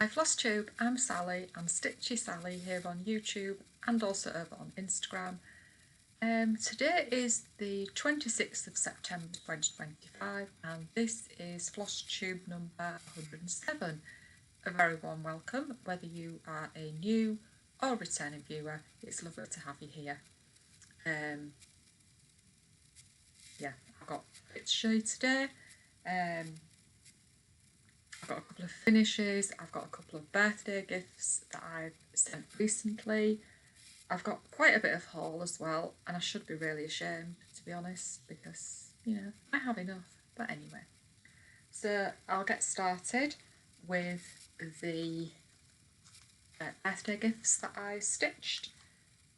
Hi Flosstube, I'm Sally. I'm StitchySally here on YouTube and also over on Instagram. Today is the 26th of September 2025 and this is Flosstube number 107. A very warm welcome, whether you are a new or returning viewer. It's lovely to have you here. Yeah, I've got a bit to show you today. I've got a couple of finishes, I've got a couple of birthday gifts that I've sent recently. I've got quite a bit of haul as well, and I should be really ashamed, to be honest, because, you know, I have enough. But anyway, so I'll get started with the birthday gifts that I stitched.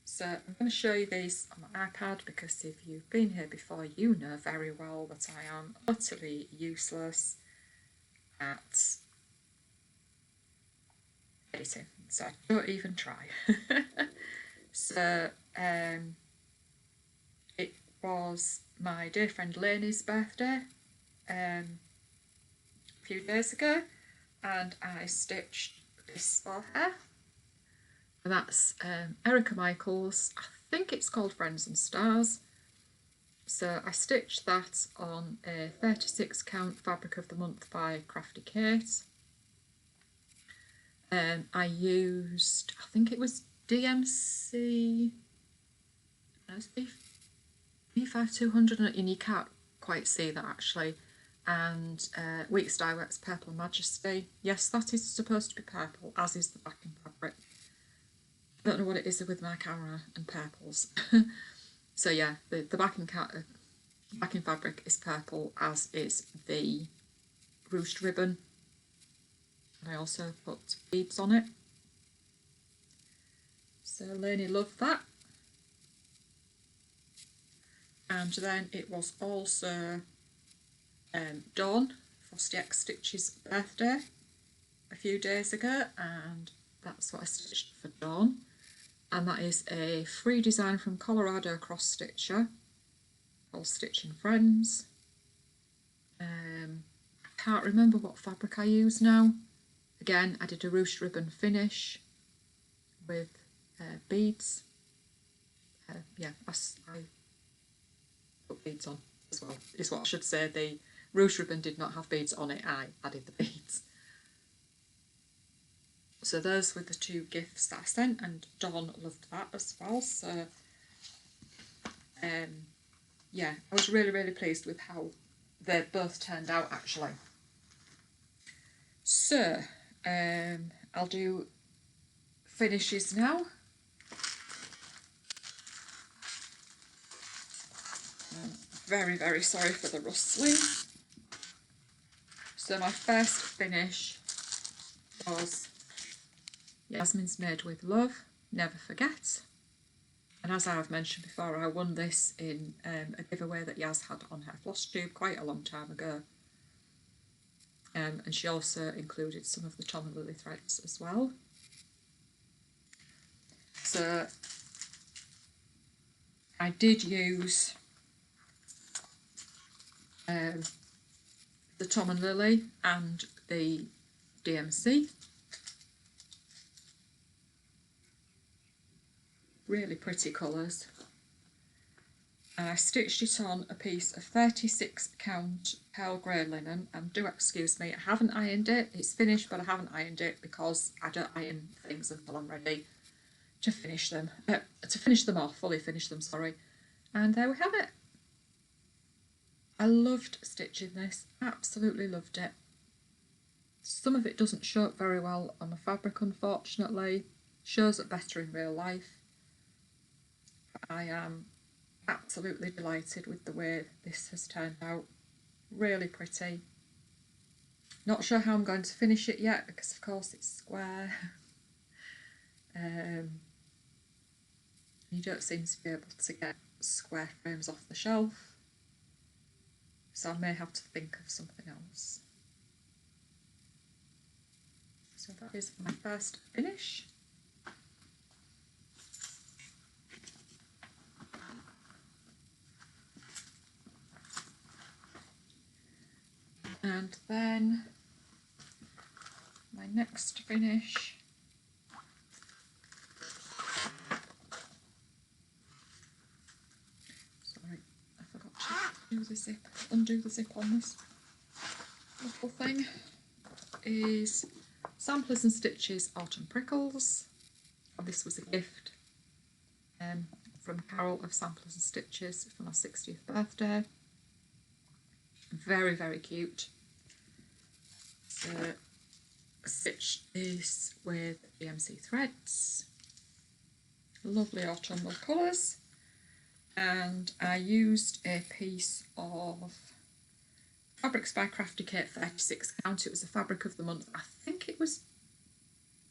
So I'm going to show you these on my iPad because if you've been here before, you know very well that I am utterly useless at editing, so don't even try. So it was my dear friend Lainey's birthday a few days ago, and I stitched this for her, and that's Erica Michaels. I think it's called Friends and Stars. So I stitched that on a 36 count Fabric of the Month by Crafti Kate. I used, I think it was DMC, B5200, and you can't quite see that actually, and Weeks Dye Works Purple Majesty. Yes, that is supposed to be purple, as is the backing fabric. I don't know what it is with my camera and purples. So yeah, the backing fabric is purple, as is the ruched ribbon. And I also put beads on it. So Lainey loved that. And then it was also Dawn, Frosty X Stitch's birthday a few days ago, and that's what I stitched for Dawn. And that is a free design from Colorado Cross Stitcher called Stitching Friends. I can't remember what fabric I use now. Again, I did a ruched ribbon finish with beads. Yeah, I put beads on as well, is what I should say. The ruched ribbon did not have beads on it, I added the beads. So those were the two gifts that I sent, and Dawn loved that as well. So yeah, I was really pleased with how they both turned out actually. So I'll do finishes now. I'm very sorry for the rustling. So my first finish was Yasmin's Made with Love, Never Forget. And as I've mentioned before, I won this in a giveaway that Yas had on her Flosstube quite a long time ago. And she also included some of the Tom and Lily threads as well. So I did use the Tom and Lily and the DMC. Really pretty colours. And I stitched it on a piece of 36 count pearl grey linen, and do excuse me, I haven't ironed it. It's finished, but I haven't ironed it because I don't iron things until I'm ready to finish them, fully finish them, sorry. And there we have it. I loved stitching this, absolutely loved it. Some of it doesn't show up very well on the fabric, unfortunately. Shows up better in real life. I am absolutely delighted with the way this has turned out. Really pretty. Not sure how I'm going to finish it yet because of course it's square. You don't seem to be able to get square frames off the shelf, so I may have to think of something else. So that is my first finish. And then my next finish. Sorry, I forgot to do the zip, undo the zip on this little thing. Is Samplers and Stitches Autumn Prickles. And this was a gift from Carol of Samplers and Stitches for my 60th birthday. Very, very cute. So I stitched this with DMC threads. Lovely autumnal colours. And I used a piece of Fabrics by Crafti Kate 36 count. It was the fabric of the month. I think it was,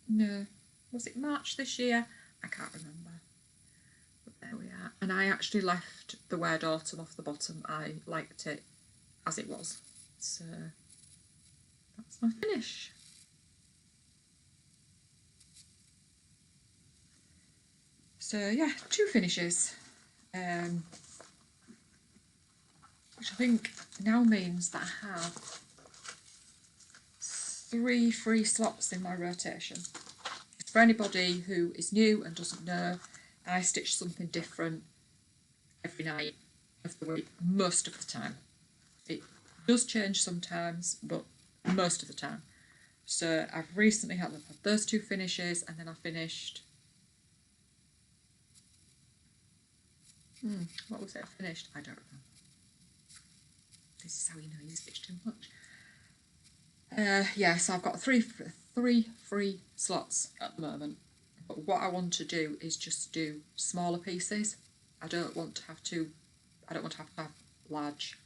no, was it March this year? I can't remember. But there we are. And I actually left the word autumn off the bottom. I liked it as it was. So that's my finish. So yeah, 2 finishes. Which I think now means that I have 3 free slots in my rotation. For anybody who is new and doesn't know, I stitch something different every night of the week, most of the time. It does change sometimes, but most of the time. So I've recently had those 2 finishes, and then I finished... what was it I finished? I don't remember. This is how you know you stitch too much. Yeah, so I've got three free slots at the moment. But what I want to do is just do smaller pieces. I don't want to have to have large.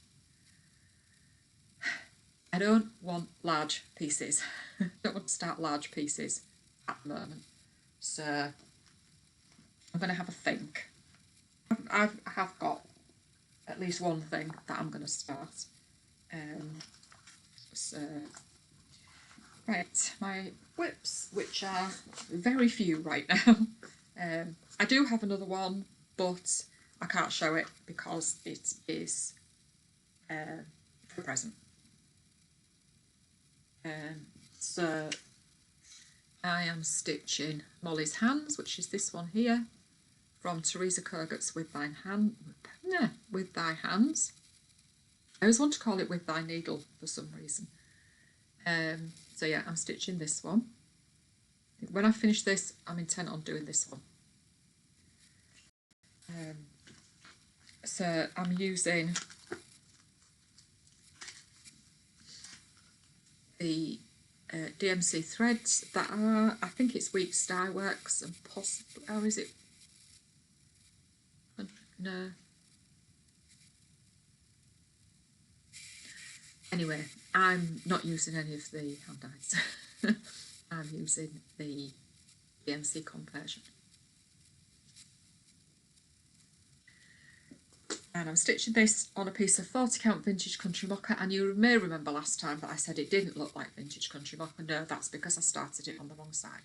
I don't want large pieces. I don't want to start large pieces at the moment. So I'm going to have a think. I have got at least one thing that I'm going to start. So, right, my whips, which are very few right now. I do have another one, but I can't show it because it is for present. So I am stitching Molly's Hands, which is this one here, from Teresa Kogut's With Thy Hands. I always want to call it With Thy Needle for some reason. So yeah, I'm stitching this one. When I finish this, I'm intent on doing this one. So I'm using the DMC threads that are, I think it's Weeks Dye Works, and possibly, or is it? No. Anyway, I'm not using any of the hand dyes. I'm using the DMC conversion. And I'm stitching this on a piece of 40 count vintage country mocha, and you may remember last time that I said it didn't look like vintage country mocha. No, that's because I started it on the wrong side.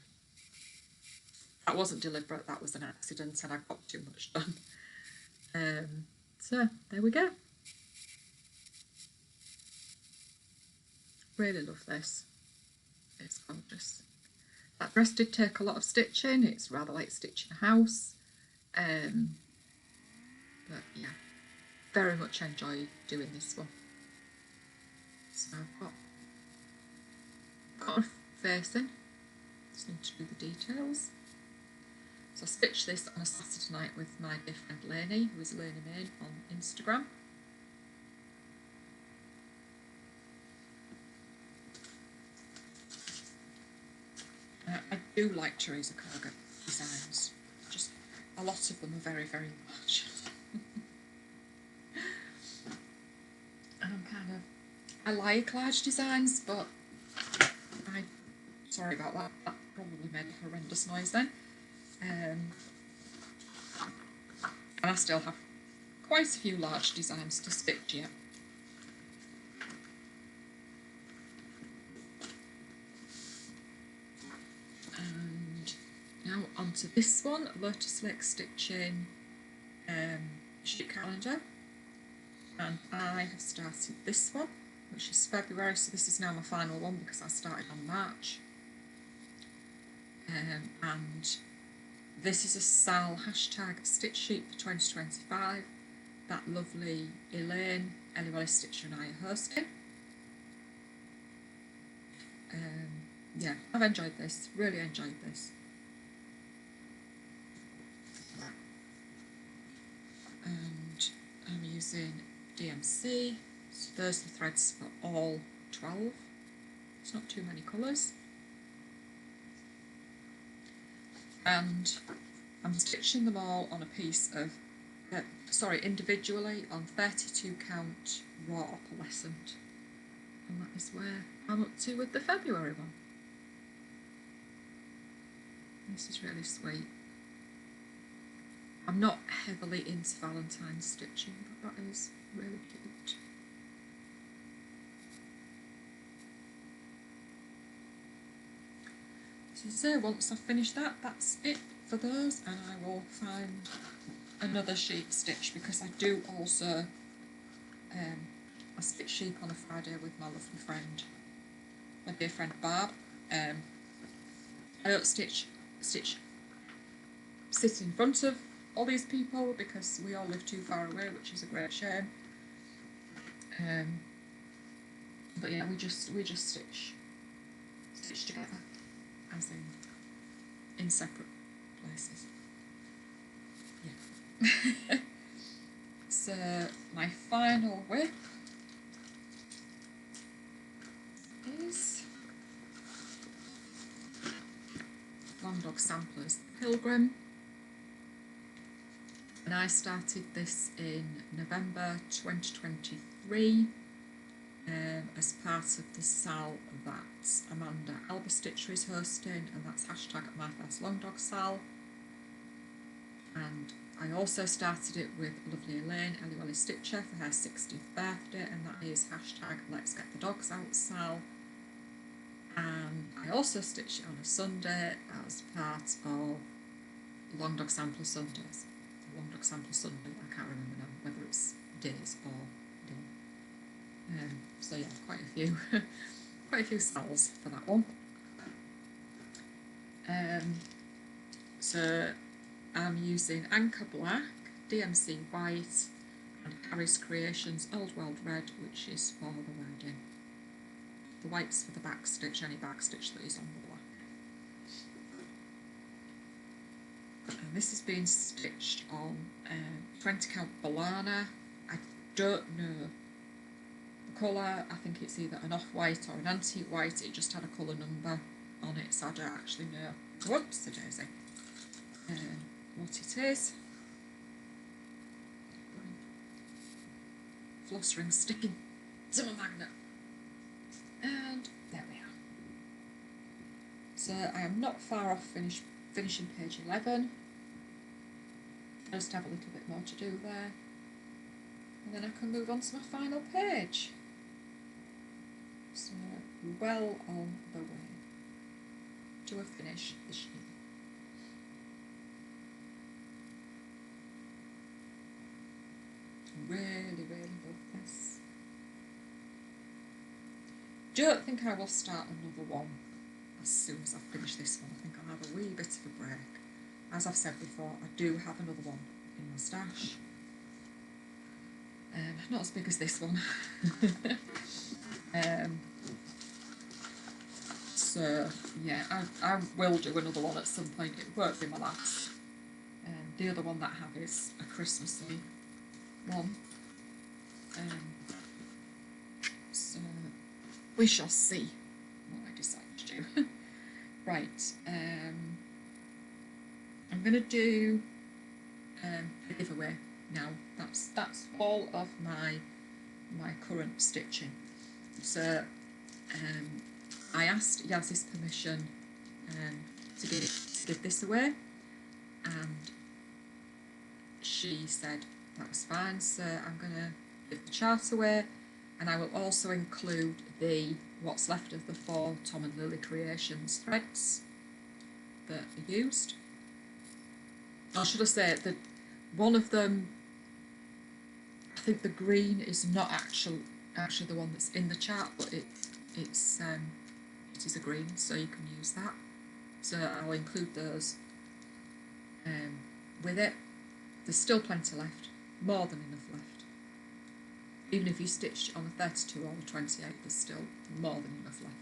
That wasn't deliberate, that was an accident, and I got too much done. So there we go. Really love this. It's gorgeous. That dress did take a lot of stitching. It's rather like stitching a house. But yeah, very much enjoy doing this one. So I've got a facing. Just need to do the details. So I stitched this on a Saturday night with my dear friend Lainey, who is Lainey Main on Instagram. I do like Teresa Kogut designs. Just a lot of them are very, very large. And I'm kind of, I like large designs, but sorry about that. That probably made a horrendous noise then. And I still have quite a few large designs to stitch yet. And now onto this one, Lotus Lake Stitching sheet calendar. And I have started this one, which is February, so this is now my final one because I started on March. and this is a Sal hashtag stitch sheet for 2025 that lovely Elaine, Ellie Stitcher and I are hosting. Yeah, I've enjoyed this, really enjoyed this. And I'm using DMC, so there's the threads for all 12. It's not too many colours. And I'm stitching them all on a piece of, individually on 32 count raw opalescent. And that is where I'm up to with the February one. This is really sweet. I'm not heavily into Valentine's stitching, but that is really cute. So once I've finished that, that's it for those, and I will find another sheep stitch because I do also I stitch sheep on a Friday with my lovely friend, my dear friend Barb. I don't sit in front of all these people because we all live too far away, which is a great shame. But yeah, we just stitch together, as in separate places. Yeah. So my final whip is Long Dog Samplers Pilgrim, and I started this in November 2023 as part of the Sal that Amanda Albastitcher is hosting, and that's hashtag My First Long Dog Sal. And I also started it with lovely Elaine, Ellie Stitcher, for her 60th birthday, and that is hashtag Let's Get the Dogs Out Sal. And I also stitched it on a Sunday as part of Long Dog Sampler Sundays. Long Dog Sampler Sunday, I can't remember now whether it's days or day. So yeah, quite a few sals for that one. So I'm using Anchor Black, DMC White, and Carrie's Creations Old World Red, which is for the wording. The white's for the back stitch, any back stitch that is on the black. And this is being stitched on 20 count Balana. I don't know the colour, I think it's either an off-white or an antique white. It just had a colour number on it, so I don't actually know. Whoops, the daisy. What it is. Floss ring sticking to my magnet. And there we are. So I am not far off finishing page 11. Just have a little bit more to do there. And then I can move on to my final page. So well on the way to a finish this year. Really love this. Don't think I will start another one as soon as I finish this one. I think I'll have a wee bit of a break. As I've said before, I do have another one in my stash. Not as big as this one. So yeah, I will do another one at some point. It won't be my last. The other one that I have is a Christmassy one. So we shall see what I decide to do. Right, I'm gonna do a giveaway now. That's all of my current stitching. So I asked Yaz's permission to give this away, and she said that was fine. So I'm gonna give the chart away, and I will also include what's left of the 4 Tom and Lily Creations threads that are used. Or should I say that one of them, I think the green is not actually the one that's in the chart, but it is a green, so you can use that. so I'll include those with it. There's still plenty left, more than enough left. Even if you stitched on the 32 or the 28, there's still more than enough left.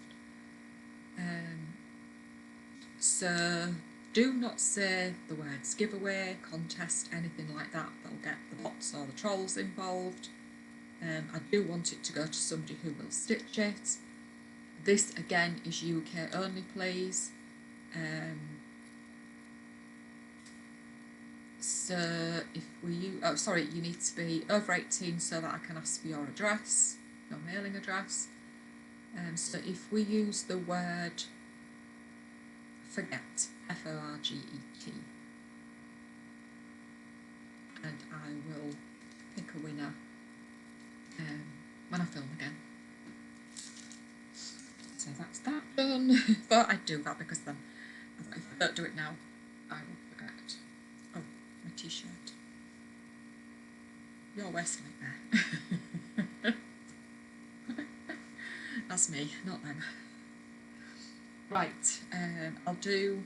So do not say the words giveaway, contest, anything like that. They'll get the bots or the trolls involved. I do want it to go to somebody who will stitch it. This again is UK only, please. So if we oh sorry, you need to be over 18 so that I can ask for your address, your mailing address. So if we use the word forget, F-O-R-G-E-T, and I will pick a winner when I film again. So that's that done. But I do that because then if I don't do it now, I will forget. Oh, my t-shirt. Your worst nightmare. That's me, not them. Right, I'll do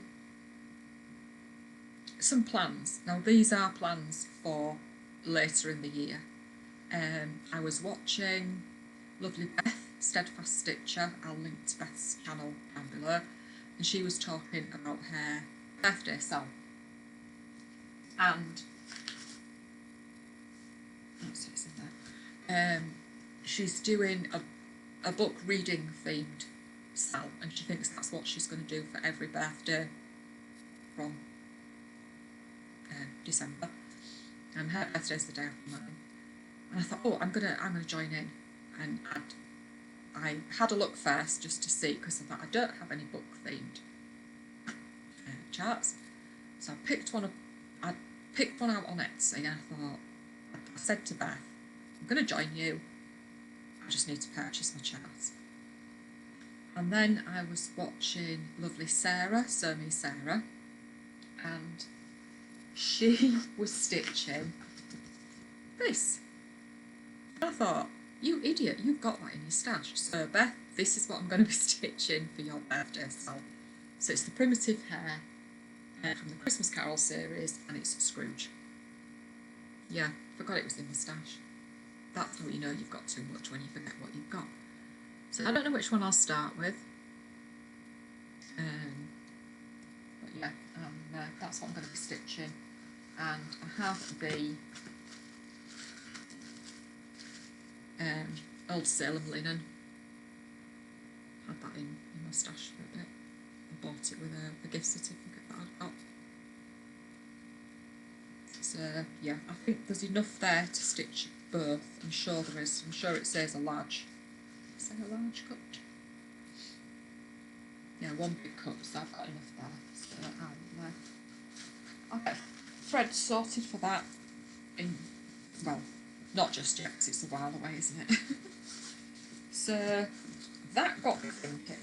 some plans. Now these are plans for later in the year. I was watching lovely Beth, Steadfast Stitcher, I'll link to Beth's channel down below, and she was talking about her birthday sale. And let's see, it's in there. She's doing a book reading themed sale, and she thinks that's what she's going to do for every birthday from December. And her birthday's the day after mine. And I thought, oh, I'm gonna join in, and I had a look first just to see, because I thought I don't have any book themed charts, so I picked one up. I picked one out on Etsy, and I thought, I said to Beth, I'm gonna join you. I just need to purchase my charts. And then I was watching lovely Sarah, Sew Me Sarah, and she was stitching this. I thought, you idiot, you've got that in your stash. So Beth, this is what I'm going to be stitching for your birthday sale. So it's the primitive hair from the Christmas Carol series, and it's Scrooge. Yeah, forgot it was in the stash. That's how you know you've got too much, when you forget what you've got. So I don't know which one I'll start with. But yeah, that's what I'm going to be stitching. And I have the old Salem linen. Had that in my stash for a bit. I bought it with a gift certificate that I'd got. So yeah, I think there's enough there to stitch both. I'm sure there is. I'm sure it says a large. Is there a large cut? Yeah, one big cut, so I've got enough there. So I'll get thread sorted for that in, well, not just yet, because it's a while away, isn't it? So that got me thinking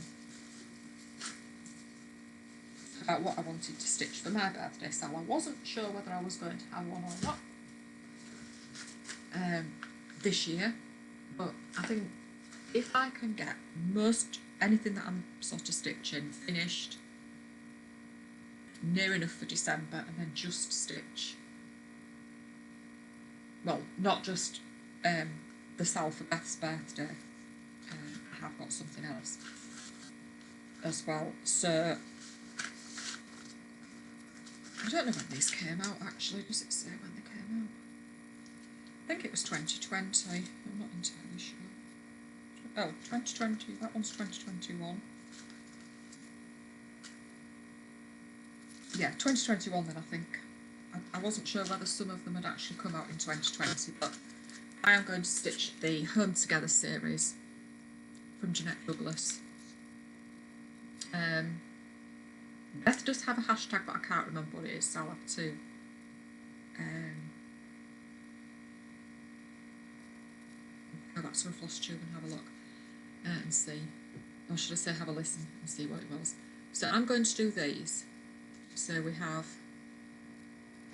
about what I wanted to stitch for my birthday, so I wasn't sure whether I was going to have one or not this year, but I think if I can get anything that I'm sort of stitching finished near enough for December, and then just stitch, well, not just the sale for Beth's birthday, I have got something else as well. So I don't know when these came out actually. Does it say when they came out? I think it was 2020, I'm not entirely sure. Oh, 2020, that one's 2021. Yeah, 2021 then, I think. I wasn't sure whether some of them had actually come out in 2020, but I am going to stitch the Home Together series from Jeanette Douglas. Beth does have a hashtag, but I can't remember what it is, so I'll have to go back to a Flosstube and have a look and see, or should I say have a listen and see what it was. So I'm going to do these. So we have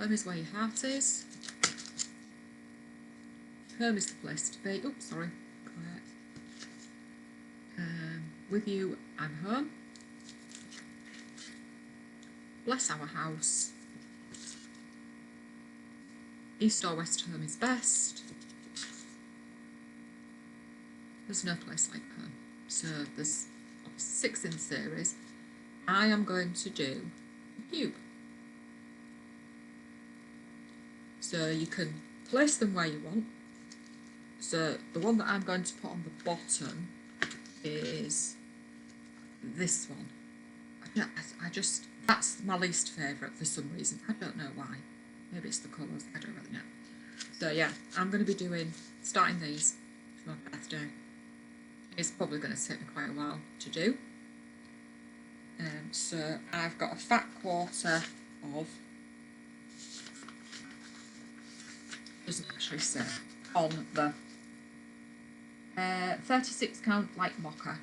Home is where your heart is. Home is the place to be. Oops, sorry. Quiet. With you, I'm home. bless our house. East or West home is best. There's no place like home. So there's 6 in the series. I am going to do a cube. So you can place them where you want. So the one that I'm going to put on the bottom is this one. I just, that's my least favourite for some reason. I don't know why. Maybe it's the colours, I don't really know. So yeah, I'm going to be starting these for my birthday. It's probably going to take me quite a while to do. So I've got a fat quarter of, doesn't actually say, on the 36 count light mocha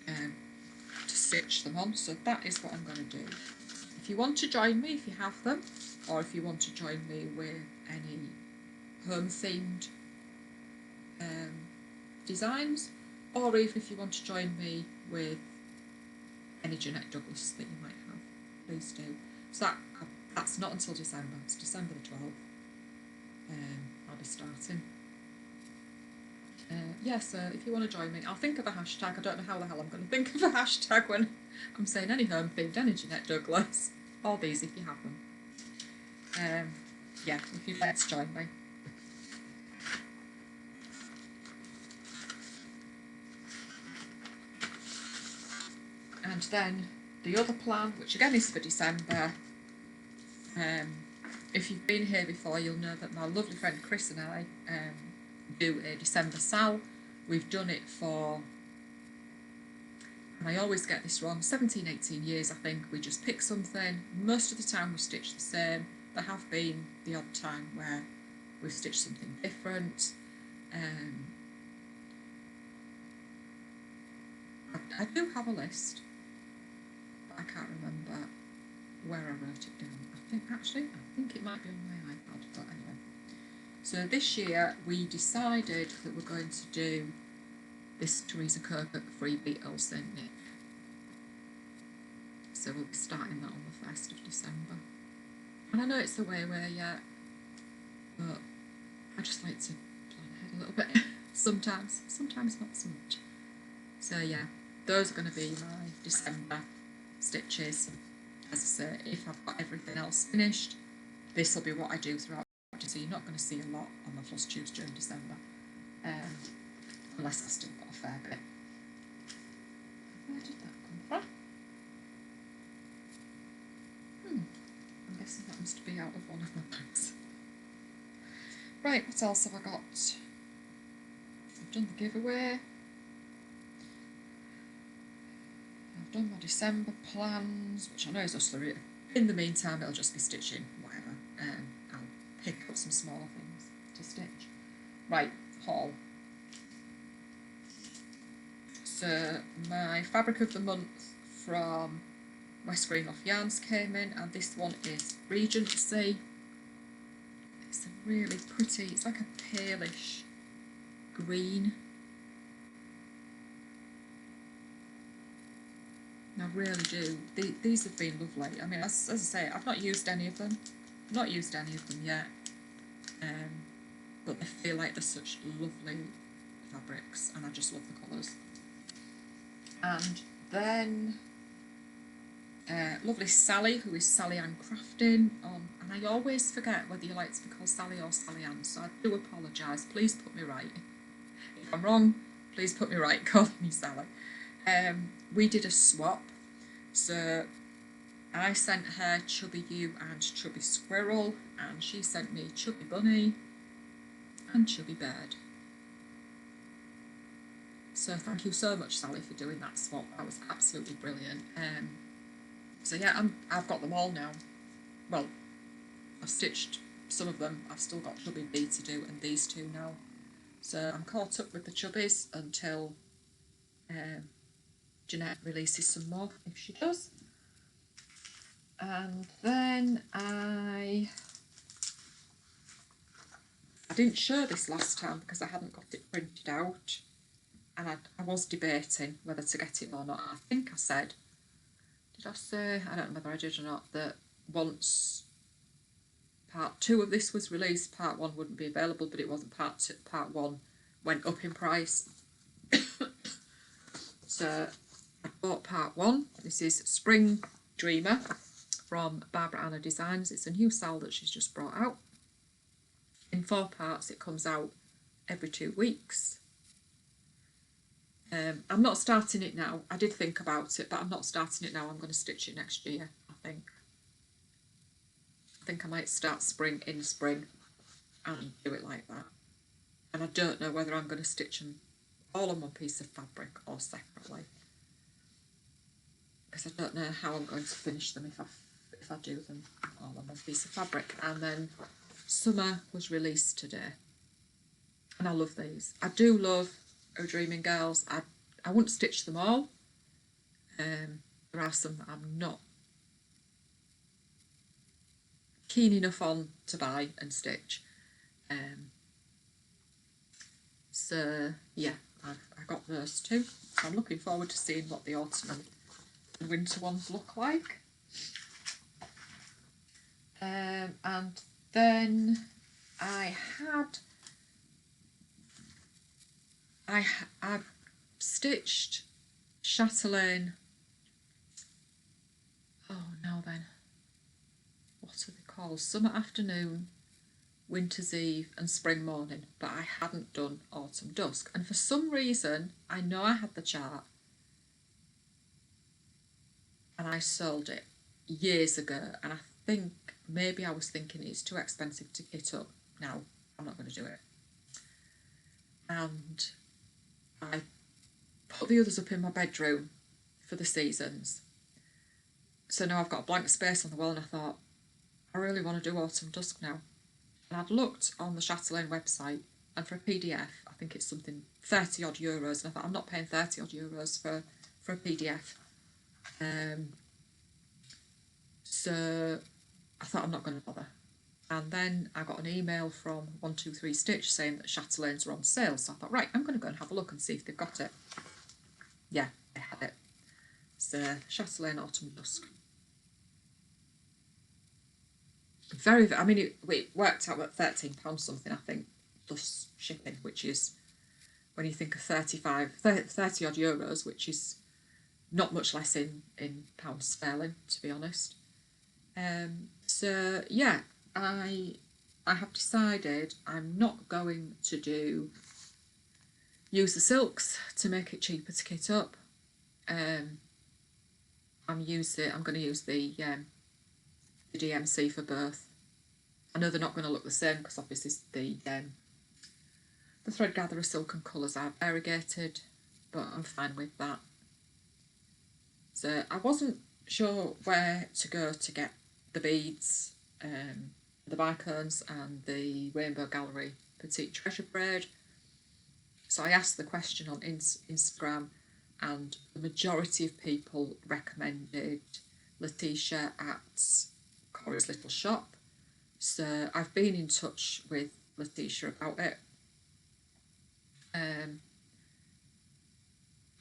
to stitch them on. So that is what I'm going to do. If you want to join me, if you have them, or if you want to join me with any home themed designs, or even if you want to join me with any Jeanette Douglas that you might have, please do. So that's not until December. It's December the 12th. I'll be starting. Yeah, so if you want to join me, I'll think of a hashtag. I don't know how the hell I'm going to think of a hashtag when I'm saying any home themed, any Jeanette Douglas, all these if you have them. Yeah, if you'd like to join me. And then the other plan, which again is for December, if you've been here before, you'll know that my lovely friend Chris and I do a December sal. We've done it for, and I always get this wrong, 17, 18 years I think. We just pick something. Most of the time we stitch the same. There have been the odd time where we've stitched something different. I do have a list, but I can't remember where I wrote it down. I think it might be on my iPad, but anyway. So this year we decided that we're going to do this Teresa Kogut free Beatles in knit. So we'll be starting that on the 1st of December. And I know it's the way yet, but I just like to plan ahead a little bit. sometimes not so much. So yeah, those are going to be my December stitches. As I say, if I've got everything else finished, this will be what I do throughout. So you're not going to see a lot on my Flosstubers during December, unless I've still got a fair bit. Where did that come from? I'm guessing that must be out of one of my bags. Right, what else have I got? I've done the giveaway. I've done my December plans, which I know is just the. In the meantime, it'll just be stitching, whatever. I'll pick up some smaller things to stitch. Right, haul. So my fabric of the month from West Greenloft Yarns came in, and this one is Regency. It's a really pretty, it's like a palish green. I really do. These have been lovely. I mean, as I say, I've not used any of them. I've not used any of them yet. But I feel like they're such lovely fabrics, and I just love the colours. And then lovely Sally, who is Sally Ann Crafting, and I always forget whether you like to be called Sally or Sally Ann, so I do apologise. Please put me right. If I'm wrong, please put me right, call me Sally. We did a swap, so I sent her Chubby You and Chubby Squirrel, and she sent me Chubby Bunny and Chubby Bird. So thank you so much, Sally, for doing that swap. That was absolutely brilliant. So yeah, I've got them all now. Well, I've stitched some of them. I've still got Chubby B to do and these two now. So I'm caught up with the Chubbies until Jeanette releases some more, if she does. And then I didn't show this last time because I hadn't got it printed out, and I was debating whether to get it or not. I think I said, did I say, I don't know whether I did or not, that once part 2 of this was released, part 1 wouldn't be available, but it wasn't. Part 1 went up in price. So I bought part 1. This is Spring Dreamer from Barbara Anna Designs. It's a new cell that she's just brought out. In 4 parts. It comes out every 2 weeks. I'm not starting it now. I did think about it, but I'm not starting it now. I'm going to stitch it next year, I think. I think I might start spring in spring and do it like that. And I don't know whether I'm going to stitch them all on one piece of fabric or separately, because I don't know how I'm going to finish them if I do them all on one piece of fabric. And then Summer was released today, and I love these. I do love Oh Dreaming Girls. I wouldn't stitch them all. There are some that I'm not keen enough on to buy and stitch. So yeah, I got those too. So I'm looking forward to seeing what the autumn and winter ones look like. And then I stitched Chatelaine. Oh no, then what are they called? Summer Afternoon, Winter's Eve and Spring Morning, but I hadn't done Autumn Dusk, and for some reason I know I had the chart and I sold it years ago, and I think maybe I was thinking it's too expensive to kit up. Now I'm not going to do it, and I put the others up in my bedroom for the seasons. So now I've got a blank space on the wall, and I thought I really want to do Autumn Dusk now. And I'd looked on the Chatelaine website, and for a PDF, I think it's something 30 odd euros, and I thought I'm not paying 30 odd euros for a PDF. So I thought I'm not going to bother. And then I got an email from 123 Stitch saying that Chatelaines are on sale, so I thought, right, I'm going to go and have a look and see if they've got it. Yeah, they had it. So Chatelaine Autumn Dusk. I mean, it worked out at £13 something, I think, plus shipping, which is, when you think of 30 odd euros, which is not much less in pounds sterling, to be honest. So yeah, I have decided I'm not going to use the silks to make it cheaper to kit up. I'm going to use the DMC for both. I know they're not going to look the same because obviously the thread gatherer silk and colours are variegated, but I'm fine with that. So I wasn't sure where to go to get the beads, the bicones and the Rainbow Gallery Petite Treasure Braid. So I asked the question on Instagram, and the majority of people recommended Letitia at Corey's Little Shop. So I've been in touch with Letitia about it.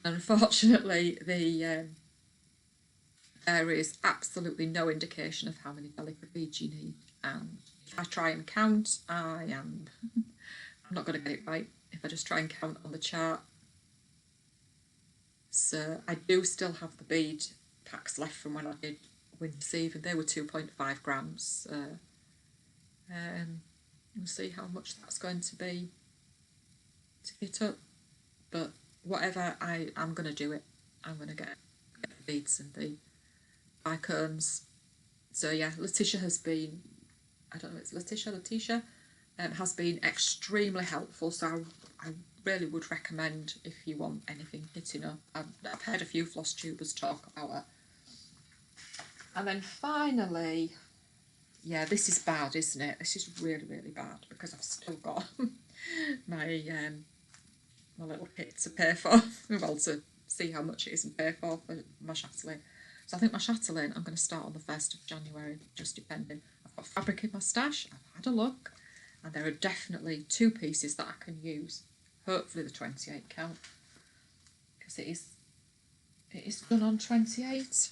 Unfortunately, there is absolutely no indication of how many delicate beads you need, and if I try and count, I'm not going to get it right if I just try and count on the chart. So I do still have the bead packs left from when I did Winter's Eve, and they were 2.5 grams. We'll see how much that's going to be to kit up, but whatever, I'm going to do it. I'm going to get the beads and the bicones. So yeah, Letitia has been, I don't know, it's Letitia, has been extremely helpful, so I really would recommend if you want anything kitting up. I've heard a few Flosstubers talk about it. And then finally, yeah, this is bad, isn't it? This is really, really bad, because I've still got my my little kit to pay for, well, to see how much it is and pay for my chatelaine. So I think my chatelaine I'm going to start on the 1st of January, just depending. I've got fabric in my stash, I've had a look, and there are definitely 2 pieces that I can use. Hopefully the 28 count, because it is done on 28.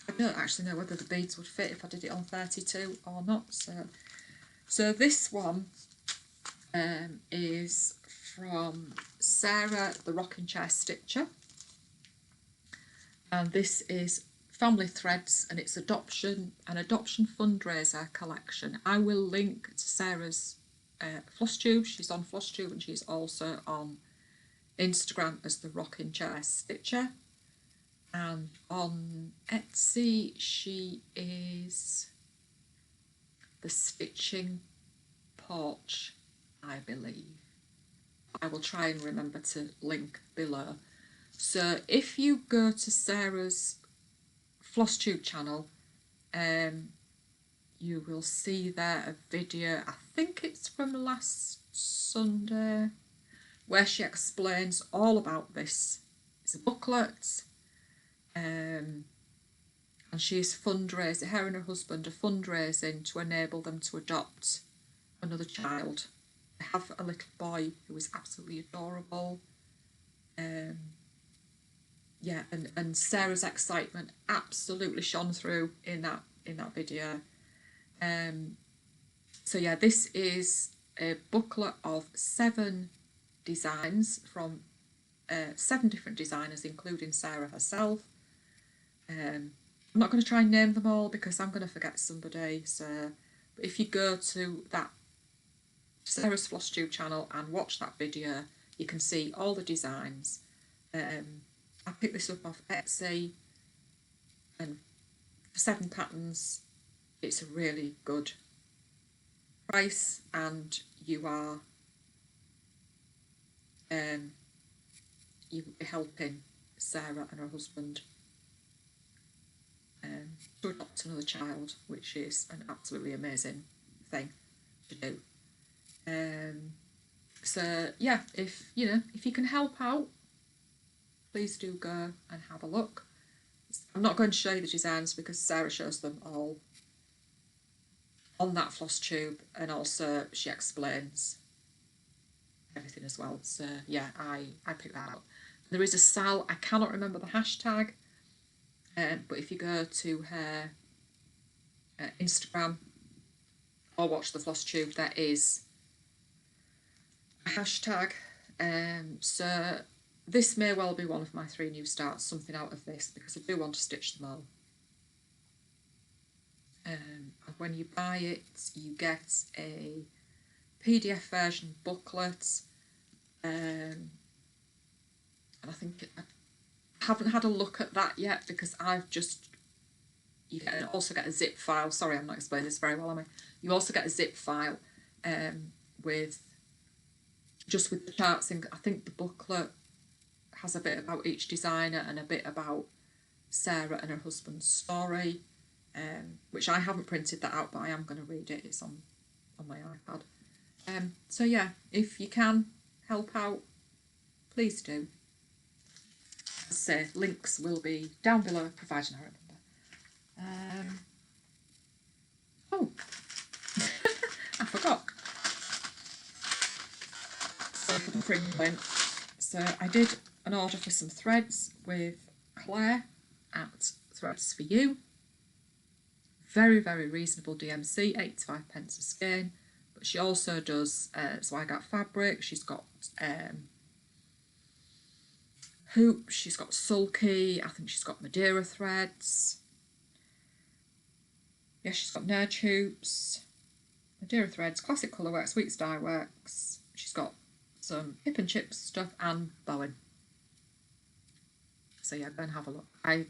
I don't actually know whether the beads would fit if I did it on 32 or not. So this one is from Sarah the Rocking Chair Stitcher, and this is Family Threads, and it's an adoption fundraiser collection. I will link to Sarah's Flosstube. She's on Flosstube and she's also on Instagram as the Rocking Chair Stitcher, and on Etsy she is the Stitching Porch, I believe. I will try and remember to link below. So if you go to Sarah's Flosstube channel, you will see there a video, I think it's from last Sunday, where she explains all about this. It's a booklet, and she's fundraising, her and her husband are fundraising to enable them to adopt another child. They have a little boy who is absolutely adorable. Yeah, and Sarah's excitement absolutely shone through in that video. So yeah, this is a booklet of 7 designs from 7 different designers, including Sarah herself. I'm not going to try and name them all because I'm going to forget somebody. So, but if you go to that Sarah's Flosstube channel and watch that video, you can see all the designs. I picked this up off Etsy, and for 7 patterns, it's a really good price, and you are helping Sarah and her husband to adopt another child, which is an absolutely amazing thing to do. So yeah, if you can help out, please do go and have a look. I'm not going to show you the designs because Sarah shows them all on that Flosstube, and also she explains everything as well. So yeah, I picked that out. There is a Sal, I cannot remember the hashtag, but if you go to her Instagram or watch the Flosstube, there is a hashtag. So this may well be one of my 3 new starts, something out of this, because I do want to stitch them all. And when you buy it, you get a PDF version booklet, and I think I haven't had a look at that yet because you also get a zip file. Sorry, I'm not explaining this very well, am I? You also get a zip file with the charts, and I think the booklet has a bit about each designer and a bit about Sarah and her husband's story, which I haven't printed that out, but I am going to read it. It's on my iPad. So yeah, if you can help out, please do. As I say, links will be down below, providing I remember. Oh, I forgot. For the crinkling. So I did an order for some threads with Claire at Threads for You. Very, very reasonable DMC, 85 pence a skein. But she also does Zweigart fabric. She's got hoops. She's got sulky. I think she's got Madeira threads. Yeah, she's got Nudge hoops, Madeira threads, classic colourwork, sweet dye works. She's got some hip and chip stuff and Bowen. So yeah, go and have a look. I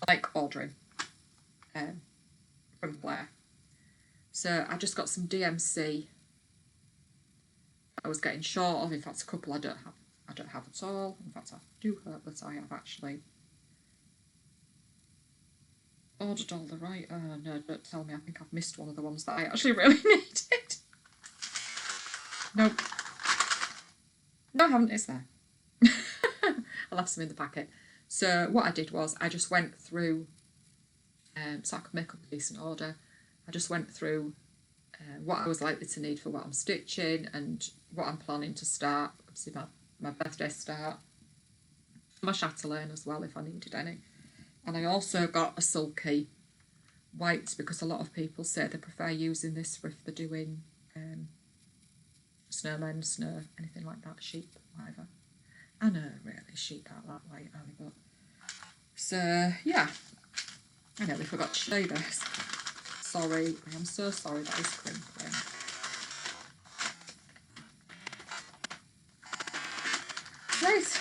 like ordering from Claire. So I just got some DMC I was getting short of. In fact, a couple I don't have at all. In fact, I do hope that I have actually ordered all the right. Oh no, don't tell me. I think I've missed one of the ones that I actually really needed. Nope. No, I haven't. It's there. I'll have some in the packet. So what I did was I just went through, so I could make up a decent order. I just went through what I was likely to need for what I'm stitching and what I'm planning to start. Obviously my birthday start. my chatelaine as well if I needed any. And I also got a sulky white because a lot of people say they prefer using this for if they're doing snowmen, snow, anything like that, sheep, whatever. I know, really, sheep aren't that white, are they? But so yeah, I nearly forgot to show you this. Sorry, I am so sorry that is crinkling. Right,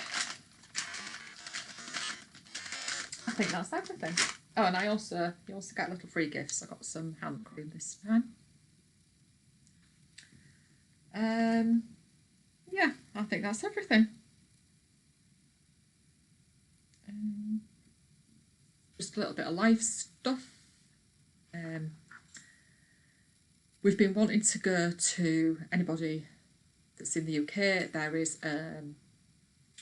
I think that's everything. Oh, and you also get little free gifts. I got some hand cream this time. Yeah, I think that's everything. Just a little bit of life stuff. We've been wanting to go to, anybody that's in the UK, there is a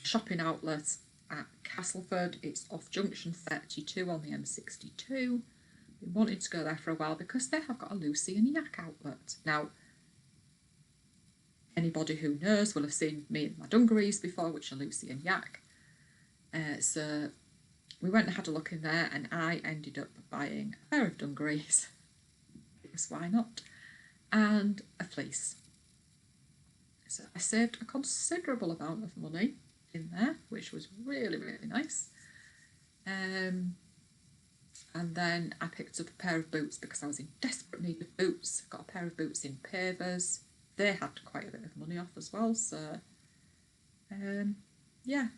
shopping outlet at Castleford. It's off junction 32 on the M62. Been wanting to go there for a while because they have got a Lucy and Yak outlet. Now, anybody who knows will have seen me in my dungarees before, which are Lucy and Yak. So we went and had a look in there, and I ended up buying a pair of dungarees, because why not, and a fleece. So I saved a considerable amount of money in there, which was really, really nice. And then I picked up a pair of boots because I was in desperate need of boots. Got a pair of boots in Pavers. They had quite a bit of money off as well, so yeah,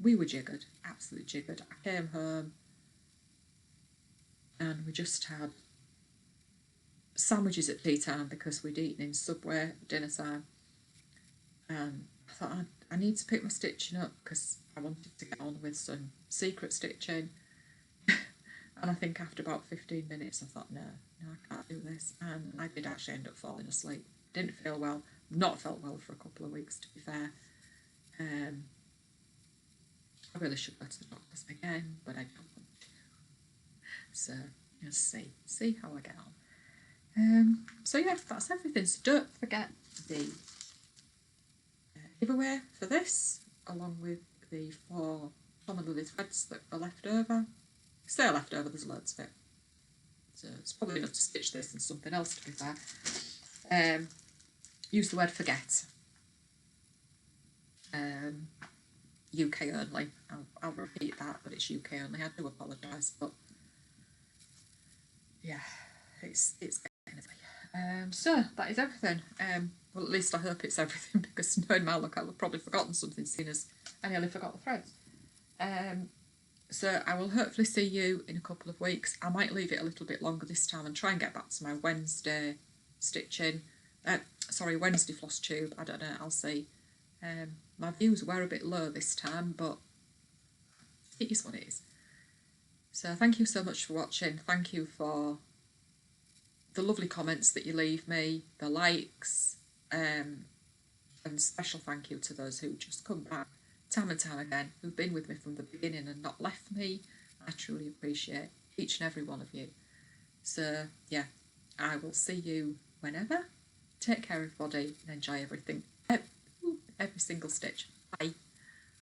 we were jiggered, absolutely jiggered. I came home and we just had sandwiches at tea time because we'd eaten in Subway at dinner time. And I thought I need to pick my stitching up because I wanted to get on with some secret stitching. And I think after about 15 minutes I thought, no, I can't do this. And I did actually end up falling asleep. Didn't feel well, not felt well for a couple of weeks, to be fair. I really should go to the doctors again, but I don't want to. So, you'll see how I get on. So yeah, that's everything. So don't forget the giveaway for this, along with the 4 Tom and Lily threads that are left over. If they're left over, there's loads of it. So it's probably enough to stitch this and something else, to be fair. Use the word forget. UK only. I'll repeat that, but it's UK only. I do apologise, but yeah, it's getting to me. So that is everything. Well, at least I hope it's everything, because knowing my luck, I'll have probably forgotten something, seeing as I nearly forgot the threads. So I will hopefully see you in a couple of weeks. I might leave it a little bit longer this time and try and get back to my Wednesday stitching. Wednesday floss tube. I don't know, I'll see. My views were a bit low this time, but it is what it is. So thank you so much for watching. Thank you for the lovely comments that you leave me, the likes, and special thank you to those who just come back time and time again, who've been with me from the beginning and not left me. I truly appreciate each and every one of you. So yeah, I will see you whenever. Take care, everybody, and enjoy everything. Every single stitch. Bye.